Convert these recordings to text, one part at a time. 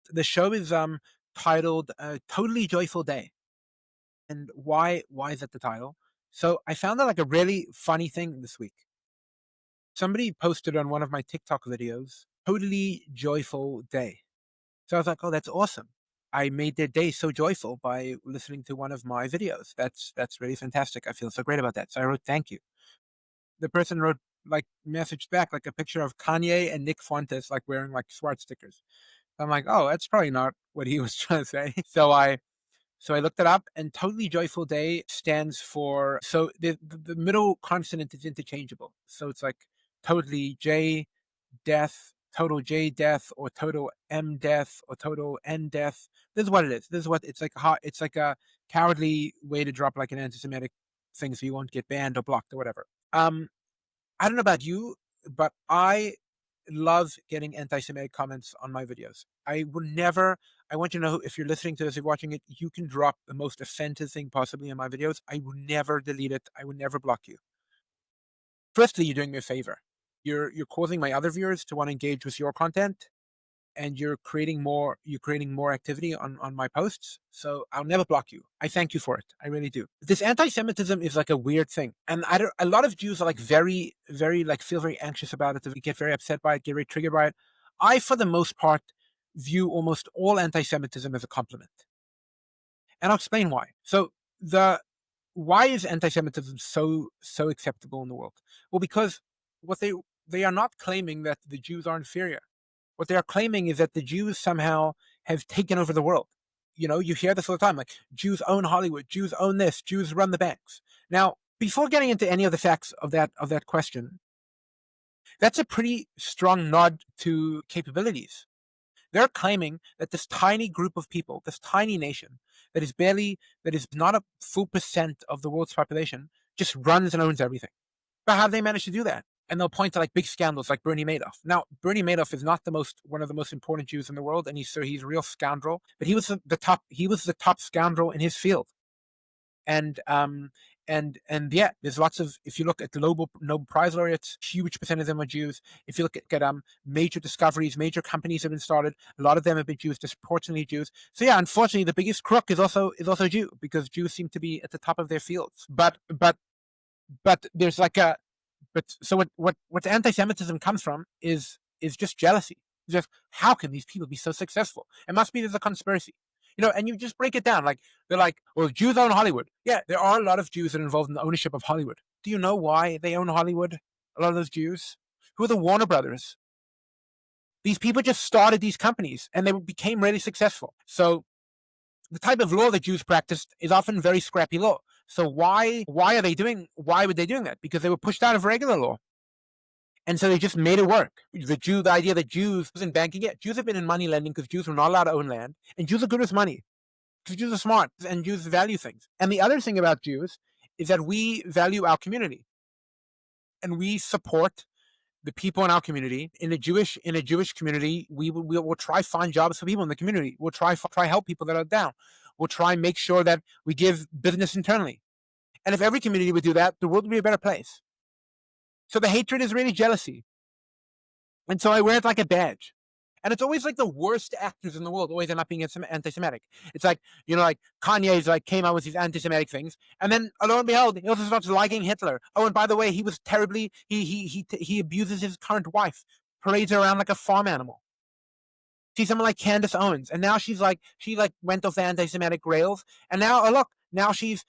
The show is titled "Totally Joyful Day." And why is that the title? So I found out like a really funny thing this week. Somebody posted on one of my TikTok videos, "Totally Joyful Day." So I was like, "Oh, that's awesome! I made their day so joyful by listening to one of my videos. That's really fantastic. I feel so great about that." So I wrote, "Thank you." The person wrote like messaged back like a picture of Kanye and Nick Fuentes like wearing like smart stickers. I'm like, "Oh, that's probably not what he was trying to say." So I looked it up, and Totally Joyful Day stands for, so the middle consonant is interchangeable. So it's like totally J death, total J death, or total M death, or total N death. This is what it is. This is what it's like. It's like a cowardly way to drop like an anti-Semitic thing, so you won't get banned or blocked or whatever. I don't know about you, but I love getting anti-Semitic comments on my videos. I would never. I want you to know, if you're listening to this, if you're watching it, you can drop the most offensive thing possibly in my videos. I would never delete it. I would never block you. Firstly, you're doing me a favor. You're causing my other viewers to want to engage with your content, and you're creating more activity on my posts. So I'll never block you. I thank you for it. I really do. This anti-Semitism is like a weird thing, and a lot of Jews are like very, very like feel very anxious about it. They get very upset by it, get very triggered by it. I, for the most part, view almost all anti-Semitism as a compliment, and I'll explain why. So the why is anti-Semitism so acceptable in the world? Well, because what they are not claiming that the Jews are inferior. What they are claiming is that the Jews somehow have taken over the world. You hear this all the time, like Jews own Hollywood, Jews own this, Jews run the banks. Now, before getting into any of the facts of that question, that's a pretty strong nod to capabilities. They're claiming that this tiny group of people, this tiny nation, that is not a full percent of the world's population, just runs and owns everything. But how do they manage to do that? And they'll point to like big scandals like Bernie Madoff. Now, Bernie Madoff is not one of the most important Jews in the world, and he's a real scoundrel. But he was the top scoundrel in his field. And yeah, there's lots of, if you look at the Nobel Prize laureates, huge percent of them are Jews. If you look at major discoveries, major companies have been started, a lot of them have been Jews, disproportionately Jews. So yeah, unfortunately, the biggest crook is also Jew, because Jews seem to be at the top of their fields. But there's like a but so what anti-Semitism comes from is just jealousy. Just, how can these people be so successful? It must be there's a conspiracy. And you just break it down. Like, they're like, well, Jews own Hollywood. Yeah, there are a lot of Jews that are involved in the ownership of Hollywood. Do you know why they own Hollywood? A lot of those Jews? Who are the Warner Brothers? These people just started these companies, and they became really successful. So the type of law that Jews practiced is often very scrappy law. So why would they doing that? Because they were pushed out of regular law. And so they just made it work. The idea that Jews in banking, yeah, Jews have been in money lending because Jews were not allowed to own land, and Jews are good with money because Jews are smart and Jews value things. And the other thing about Jews is that we value our community, and we support the people in our community. In a Jewish community, we will try find jobs for people in the community. We'll try help people that are down. We'll try make sure that we give business internally. And if every community would do that, the world would be a better place. So the hatred is really jealousy. And so I wear it like a badge. And it's always like the worst actors in the world always end up being anti-Semitic. It's like, like Kanye's like came out with these anti-Semitic things, and then lo and behold, he also starts liking Hitler. Oh, and by the way, he was terribly he abuses his current wife, parades her around like a farm animal. See someone like Candace Owens, and now she went off the anti-Semitic rails, and now look, now she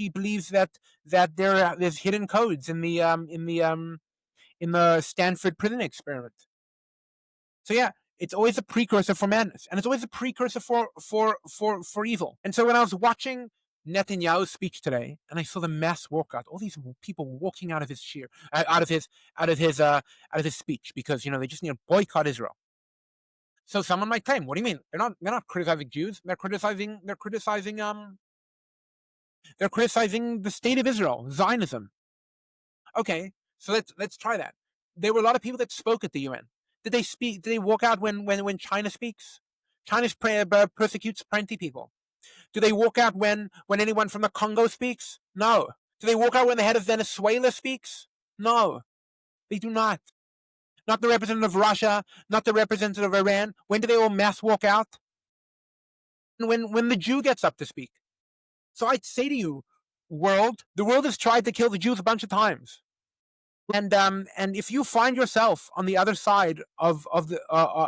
believes that there's hidden codes in the Stanford prison experiment. So yeah, it's always a precursor for madness, and it's always a precursor for evil. And so when I was watching Netanyahu's speech today, and I saw the mass walkout, all these people walking out of his speech, because they just need to boycott Israel. So someone might claim, what do you mean? They're not criticizing Jews. They're criticizing the state of Israel, Zionism. Okay, so let's try that. There were a lot of people that spoke at the UN. Did they speak? Did they walk out when China speaks? China persecutes plenty people. Do they walk out when anyone from the Congo speaks? No. Do they walk out when the head of Venezuela speaks? No, they do not. not the representative of Russia, not the representative of Iran. When do they all mass walk out? When the Jew gets up to speak. So I'd say to you, the world has tried to kill the Jews a bunch of times. And if you find yourself on the other side of the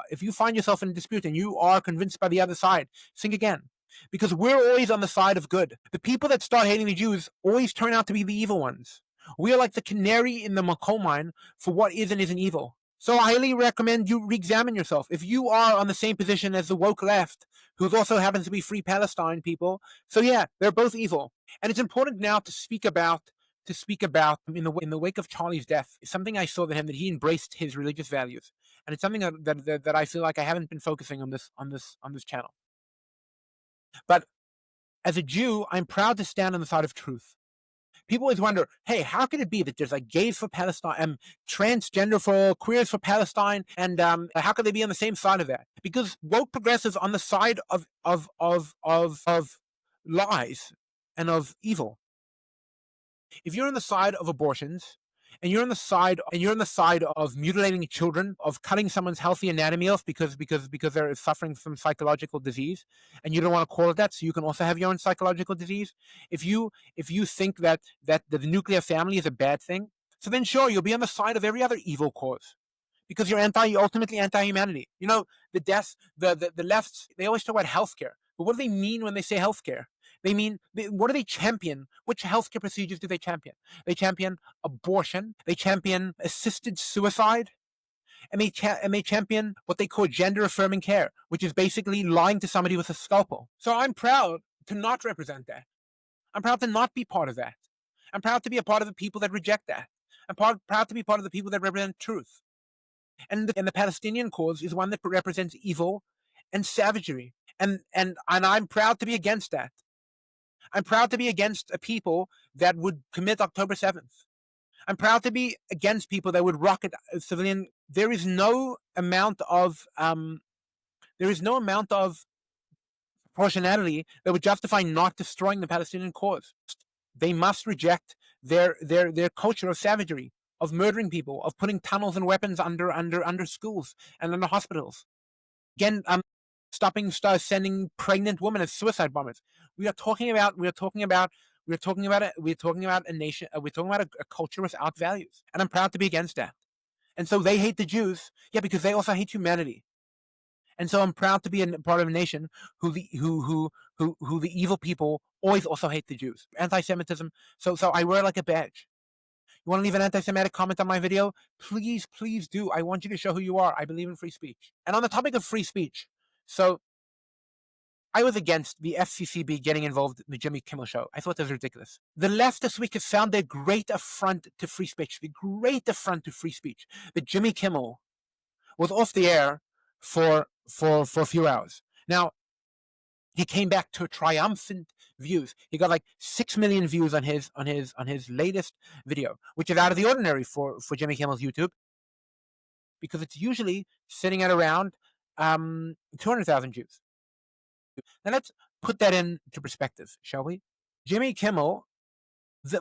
if you find yourself in a dispute and you are convinced by the other side, think again, because we're always on the side of good. The people that start hating the Jews always turn out to be the evil ones. We are like the canary in the coal mine for what is and isn't evil. So I highly recommend you re-examine yourself. If you are on the same position as the woke left, who also happens to be Free Palestine people, so yeah, they're both evil. And it's important now to speak about in the wake of Charlie's death, something I saw that he embraced his religious values, and it's something that I feel like I haven't been focusing on this channel. But as a Jew, I'm proud to stand on the side of truth. People always wonder, hey, how could it be that there's like gays for Palestine, transgender for queers for Palestine, and how could they be on the same side of that? Because woke progressives on the side of lies and of evil. If you're on the side of abortions, and you're on the side of mutilating children, of cutting someone's healthy anatomy off because they're suffering from psychological disease, and you don't want to call it that, so you can also have your own psychological disease. If you think that the nuclear family is a bad thing, so then sure, you'll be on the side of every other evil cause, because you're ultimately anti-humanity. You know, the lefts, they always talk about healthcare, but what do they mean when they say healthcare? They mean, what do they champion? Which healthcare procedures do they champion? They champion abortion. They champion assisted suicide. And they champion what they call gender-affirming care, which is basically lying to somebody with a scalpel. So I'm proud to not represent that. I'm proud to not be part of that. I'm proud to be a part of the people that reject that. I'm proud to be part of the people that represent truth. And the Palestinian cause is one that represents evil and savagery. And I'm proud to be against that. I'm proud to be against a people that would commit October 7th. I'm proud to be against people that would rocket a civilian. There is no amount of proportionality that would justify not destroying the Palestinian cause. They must reject their culture of savagery, of murdering people, of putting tunnels and weapons under schools and under hospitals. Again, sending pregnant women as suicide bombers. We're talking about a nation. We're talking about a culture without values, and I'm proud to be against that. And so they hate the Jews, yeah, because they also hate humanity. And so I'm proud to be a part of a nation who the evil people always also hate the Jews. Anti-Semitism. So I wear it like a badge. You want to leave an anti-Semitic comment on my video? Please do. I want you to show who you are. I believe in free speech. And on the topic of free speech, so I was against the FCCB getting involved in the Jimmy Kimmel show. I thought that was ridiculous. The left this week has found a great affront to free speech. That Jimmy Kimmel was off the air for a few hours. Now, he came back to triumphant views. He got like 6 million views on his latest video, which is out of the ordinary for Jimmy Kimmel's YouTube, because it's usually sitting at around 200,000 views. Now let's put that into perspective, shall we? Jimmy Kimmel,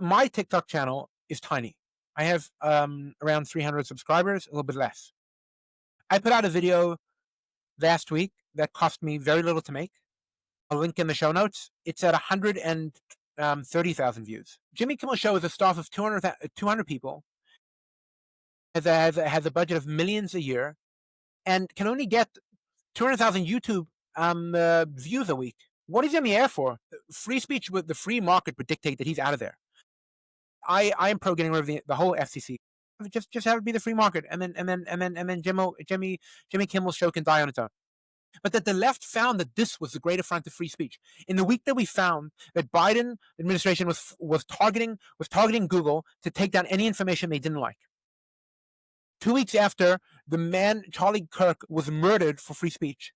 my TikTok channel is tiny. I have around 300 subscribers, a little bit less. I put out a video last week that cost me very little to make. A link in the show notes. It's at 130,000 views. Jimmy Kimmel Show is a staff of 200 people. Has a budget of millions a year, and can only get 200,000 YouTube views a week. What is he on the air for? Free speech with the free market would dictate that he's out of there. I am pro getting rid of the whole FCC. Just have it be the free market, and then Jimmy Kimmel's show can die on its own. But that the left found that this was the great affront to free speech. In the week that we found that Biden administration was targeting Google to take down any information they didn't like. 2 weeks after the man Charlie Kirk was murdered for free speech,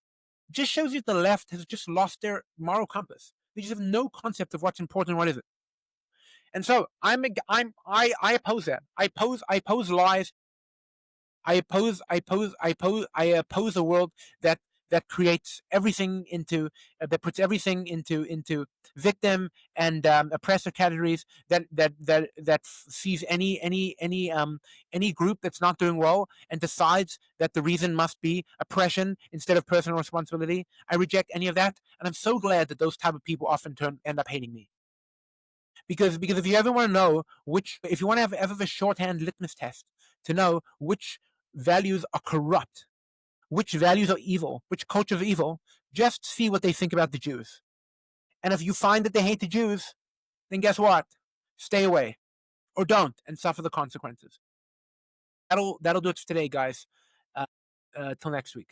just shows you the left has just lost their moral compass. They just have no concept of what's important and what isn't. And so I oppose that. I oppose lies. I oppose a world that that creates everything into that puts everything into victim and oppressor categories, that sees any group that's not doing well and decides that the reason must be oppression instead of personal responsibility. I reject any of that, and I'm so glad that those type of people often end up hating me. Because if you ever want to know if you want to have ever a shorthand litmus test to know which values are corrupt, which values are evil, which cultures are evil, just see what they think about the Jews. And if you find that they hate the Jews, then guess what? Stay away, or don't, and suffer the consequences. That'll do it for today, guys. Till next week.